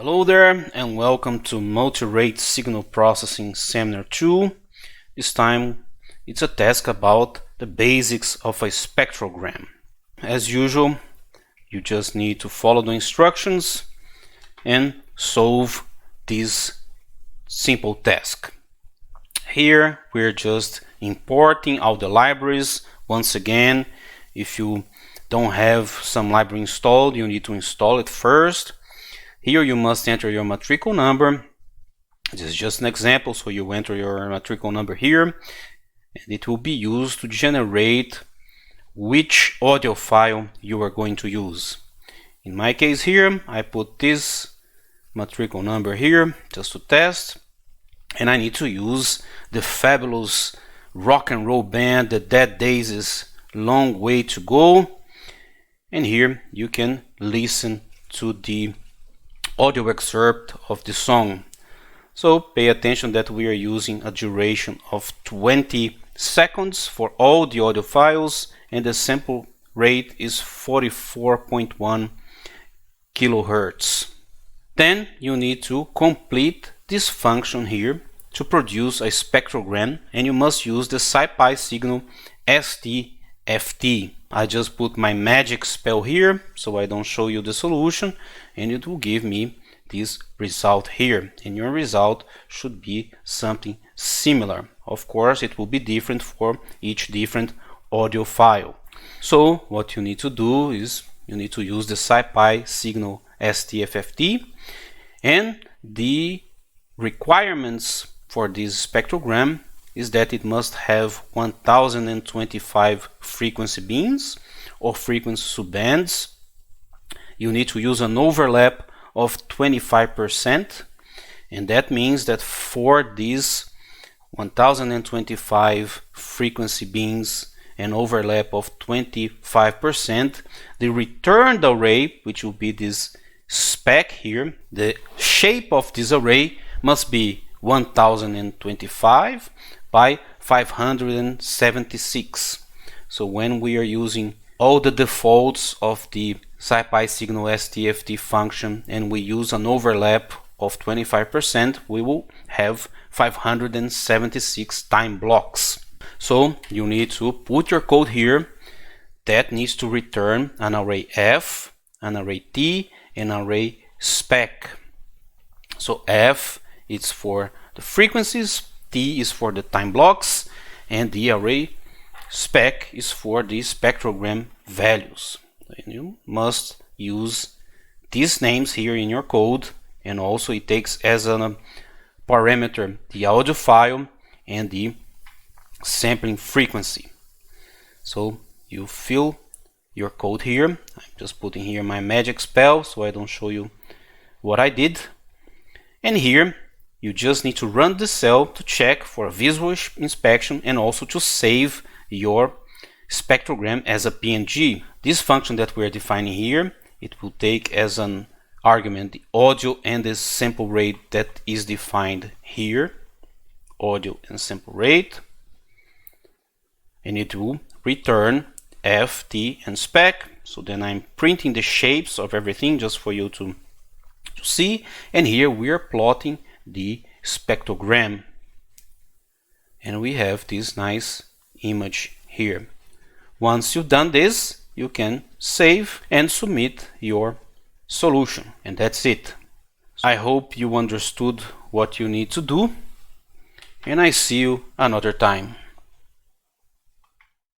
Hello there and welcome to Multirate Signal Processing Seminar 2. This time it's a task about the basics of a spectrogram. As usual, you just need to follow the instructions and solve this simple task. Here we're just importing all the libraries. Once again, if you don't have some library installed, you need to install it first. Here you must enter your matricle number. This is just an example, so you enter your matricle number here, and it will be used to generate which audio file you are going to use. In my case here, I put this matricle number here just to test, and I need to use the fabulous rock and roll band, the Dead Daisies' Long Way to Go. And here you can listen to the audio excerpt of the song. So pay attention that we are using a duration of 20 seconds for all the audio files, and the sample rate is 44.1 kilohertz. Then you need to complete this function here to produce a spectrogram, and you must use the SciPy signal STFT. I just put my magic spell here so I don't show you the solution, and it will give me this result here, and your result should be something similar. Of course, it will be different for each different audio file. So what you need to do is you need to use the SciPy signal STFT, and the requirements for this spectrogram is that it must have 1025 frequency bands or frequency subbands. You need to use an overlap of 25%, and that means that for these 1025 frequency bands and overlap of 25%, the returned array, which will be this spec here, the shape of this array must be 1025 by 576. So when we are using all the defaults of the SciPy signal STFT function and we use an overlap of 25%, we will have 576 time blocks. So you need to put your code here that needs to return an array F, an array T, and an array spec. So F is for the frequencies, T is for the time blocks, and the array spec is for the spectrogram values. And you must use these names here in your code, and also it takes as a parameter the audio file and the sampling frequency. So you fill your code here. I'm just putting here my magic spell so I don't show you what I did. And here you just need to run the cell to check for a visual inspection and also to save your spectrogram as a PNG. This function that we are defining here, it will take as an argument the audio and the sample rate that is defined here, audio and sample rate, and it will return F, T, and spec. So then I'm printing the shapes of everything just for you to see, and here we are plotting the spectrogram, and we have this nice image here. Once you've done this, you can save and submit your solution, and that's it. I hope you understood what you need to do, and I see you another time.